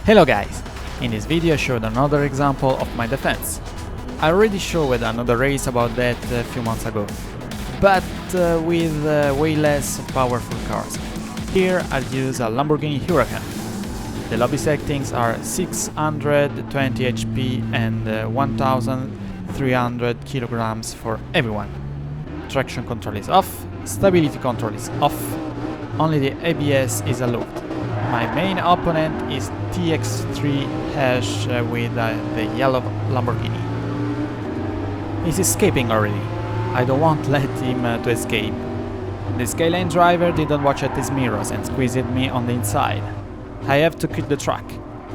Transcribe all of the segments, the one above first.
Hello guys! In this video I showed another example of my defense. I already showed another race about that a few months ago, but with way less powerful cars. Here I'll use a Lamborghini Huracan. The lobby settings are 620 HP and 1300 kilograms for everyone. Traction control is off, stability control is off, only the ABS is allowed. My main opponent is TX3 with the yellow Lamborghini. He's escaping already. I don't want to let him to escape. The Skyline driver didn't watch at his mirrors and squeezed me on the inside. I have to quit the track,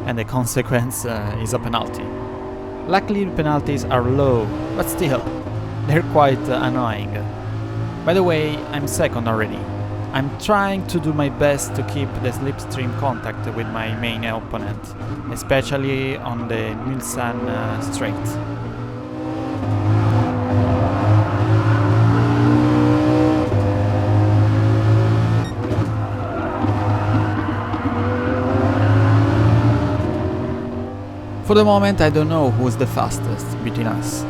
and the consequence is a penalty. Luckily the penalties are low, but still, they're quite annoying. By the way, I'm second already. I'm trying to do my best to keep the slipstream contact with my main opponent, especially on the Nilsan straight. For the moment I don't know who's the fastest between us.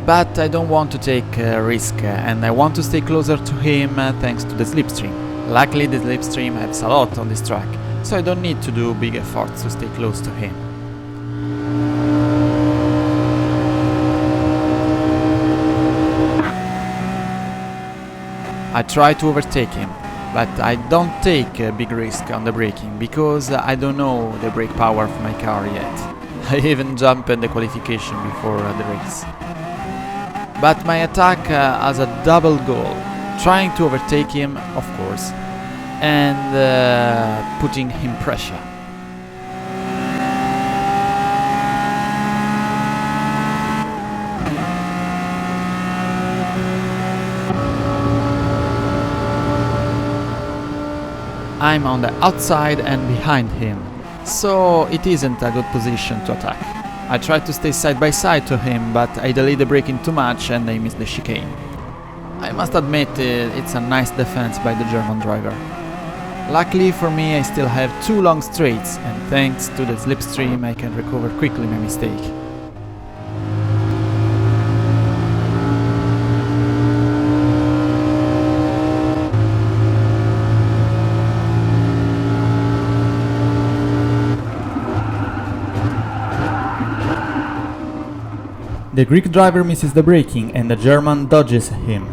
But I don't want to take a risk and I want to stay closer to him thanks to the slipstream. Luckily the slipstream helps a lot on this track, so I don't need to do big efforts to stay close to him. I try to overtake him, but I don't take a big risk on the braking because I don't know the brake power of my car yet. I even jumped in the qualification before the race. But my attack has a double goal, trying to overtake him, of course, and putting him pressure. I'm on the outside and behind him, so it isn't a good position to attack. I tried to stay side by side to him, but I delayed the braking too much and I missed the chicane. I must admit it's a nice defense by the German driver. Luckily for me I still have two long straights, and thanks to the slipstream I can recover quickly my mistake. The Greek driver misses the braking and the German dodges him.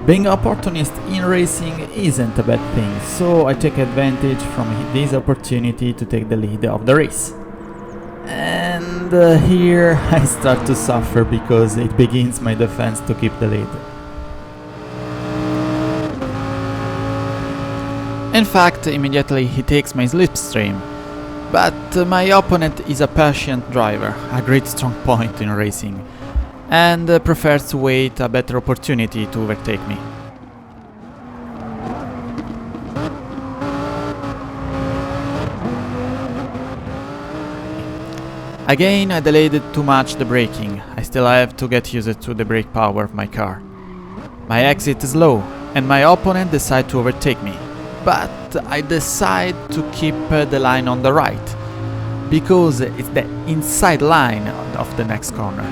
Being an opportunist in racing isn't a bad thing, so I take advantage from this opportunity to take the lead of the race. And here I start to suffer because it begins my defense to keep the lead. In fact, immediately he takes my slipstream. But my opponent is a patient driver, a great strong point in racing, and prefers to wait a better opportunity to overtake me. Again I delayed too much the braking. I still have to get used to the brake power of my car. My exit is low and my opponent decides to overtake me, but I decide to keep the line on the right, because it's the inside line of the next corner.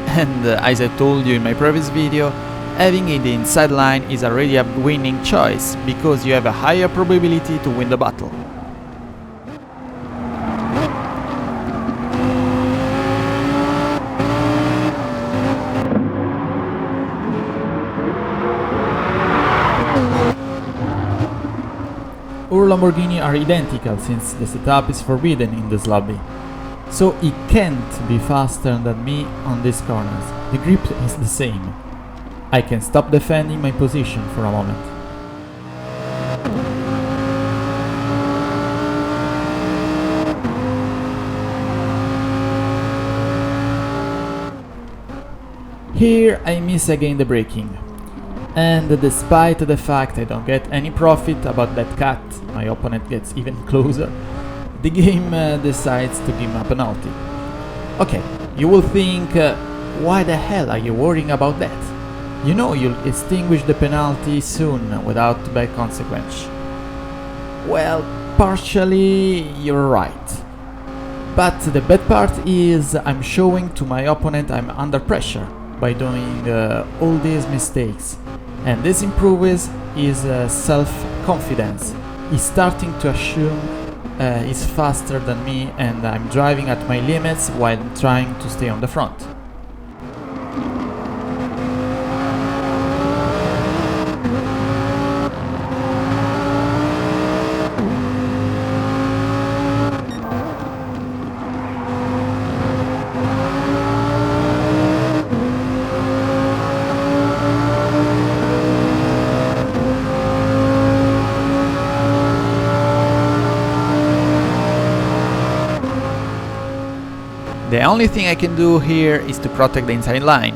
And as I told you in my previous video, having the inside line is already a winning choice, because you have a higher probability to win the battle. Our Lamborghini are identical since the setup is forbidden in this lobby. So he can't be faster than me on these corners. The grip is the same. I can stop defending my position for a moment. Here I miss again the braking. And despite the fact I don't get any profit about that cut, my opponent gets even closer. The game decides to give me a penalty. Okay, you will think, why the hell are you worrying about that? You know you'll extinguish the penalty soon without bad consequence. Well, partially you're right. But the bad part is I'm showing to my opponent I'm under pressure by doing all these mistakes. And this improves his self-confidence. He's starting to assume he's faster than me and I'm driving at my limits while trying to stay on the front. The only thing I can do here is to protect the inside line.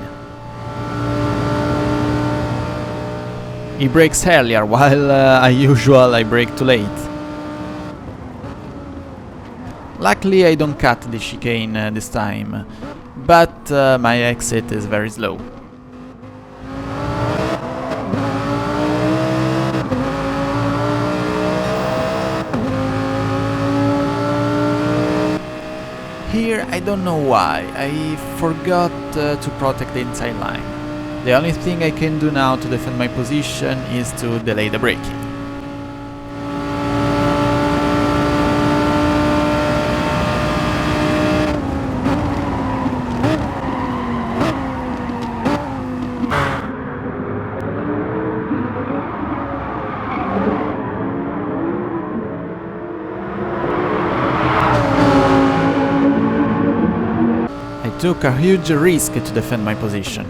He brakes earlier, while as usual I brake too late. Luckily I don't cut the chicane this time, but my exit is very slow. Here I don't know why, I forgot to protect the inside line. The only thing I can do now to defend my position is to delay the braking. I took a huge risk to defend my position.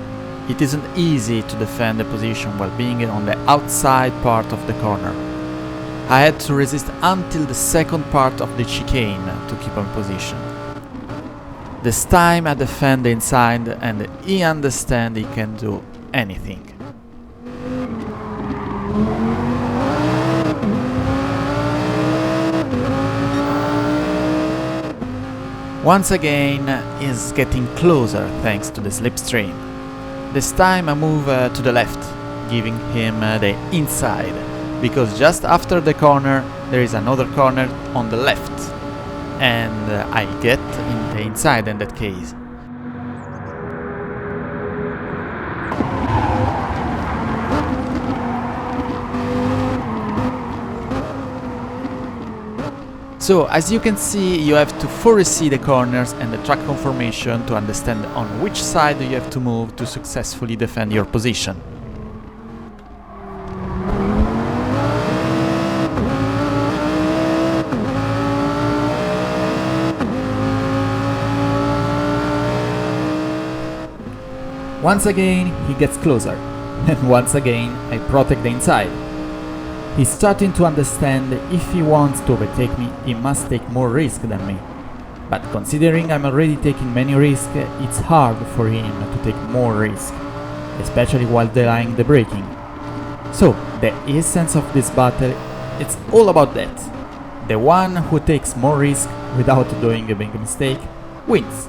It isn't easy to defend a position while being on the outside part of the corner. I had to resist until the second part of the chicane to keep on position. This time I defend the inside and he understands he can do anything. Once again, is getting closer thanks to the slipstream. This time I move to the left, giving him the inside, because just after the corner there is another corner on the left, and I get in the inside in that case. So, as you can see, you have to foresee the corners and the track conformation to understand on which side you have to move to successfully defend your position. Once again, he gets closer, and once again, I protect the inside. He's starting to understand if he wants to overtake me, he must take more risk than me. But considering I'm already taking many risks, it's hard for him to take more risk, especially while delaying the braking. So, the essence of this battle, it's all about that. The one who takes more risk without doing a big mistake wins.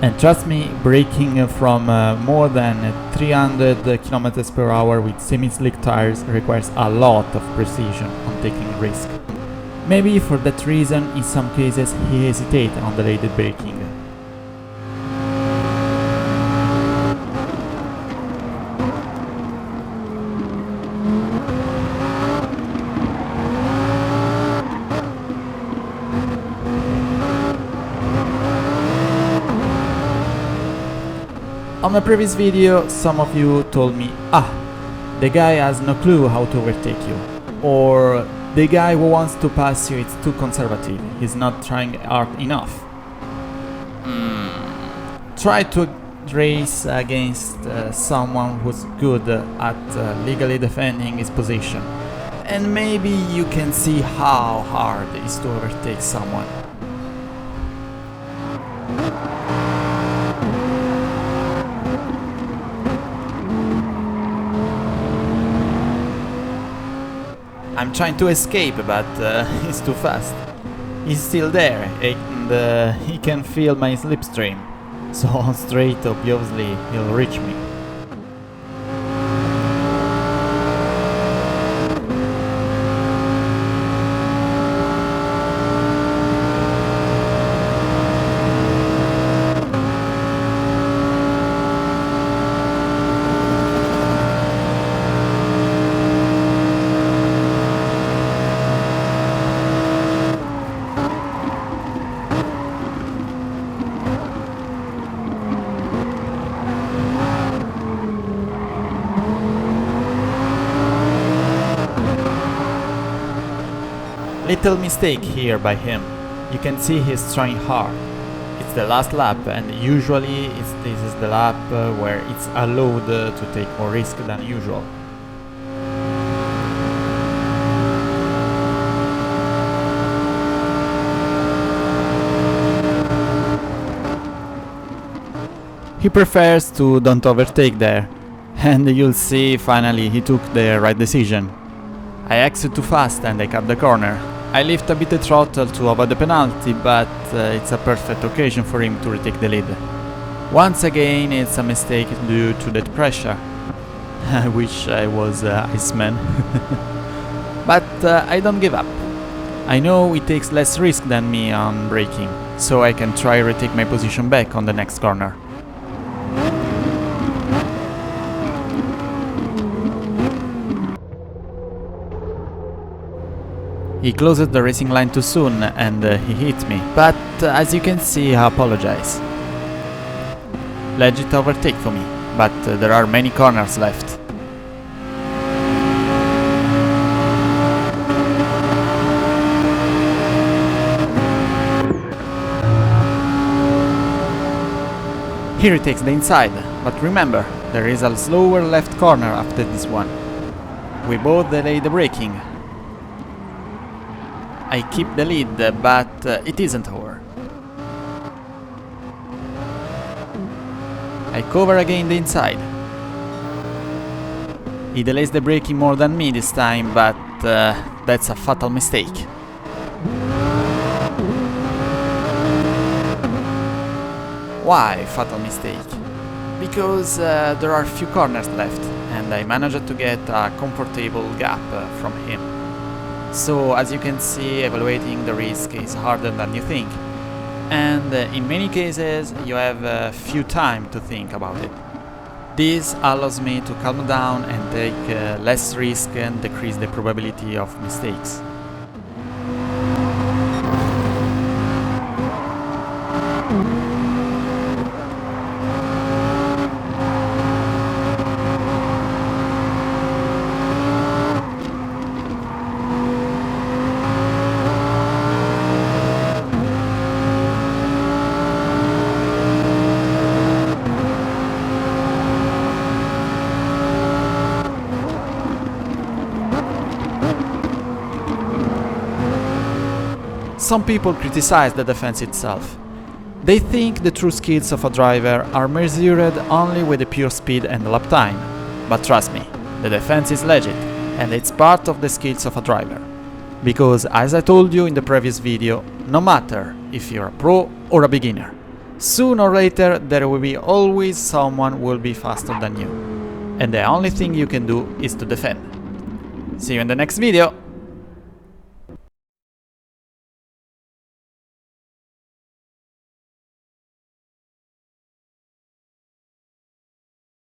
And trust me, braking from more than 300 km per hour with semi-slick tires requires a lot of precision on taking risk. Maybe for that reason, in some cases, he hesitates on delayed braking. On a previous video, some of you told me, the guy has no clue how to overtake you, or the guy who wants to pass you is too conservative, he's not trying hard enough. Try to race against someone who's good at legally defending his position, and maybe you can see how hard it is to overtake someone. I'm trying to escape, but he's too fast. He's still there, and he can feel my slipstream. So on straight, obviously, he'll reach me. Little mistake here by him. You can see he's trying hard. It's the last lap, and usually this is the lap where it's allowed to take more risk than usual. He prefers to don't overtake there, and you'll see finally he took the right decision. I exit too fast and I cut the corner. I lift a bit the throttle to avoid the penalty, but it's a perfect occasion for him to retake the lead. Once again, it's a mistake due to that pressure. I wish I was Iceman. But I don't give up. I know he takes less risk than me on braking, so I can try retake my position back on the next corner. He closed the racing line too soon and he hit me, but as you can see I apologize. Legit overtake for me, but there are many corners left. Here he takes the inside, but remember, there is a slower left corner after this one. We both delay the braking. I keep the lead, but it isn't over. I cover again the inside. He delays the braking more than me this time, but that's a fatal mistake. Why fatal mistake? Because there are few corners left, and I managed to get a comfortable gap from him. So, as you can see, evaluating the risk is harder than you think, and in many cases you have few time to think about it. This allows me to calm down and take less risk and decrease the probability of mistakes. Some people criticize the defense itself. They think the true skills of a driver are measured only with the pure speed and lap time. But trust me, the defense is legit, and it's part of the skills of a driver. Because, as I told you in the previous video, no matter if you're a pro or a beginner, sooner or later there will be always someone who will be faster than you. And the only thing you can do is to defend. See you in the next video!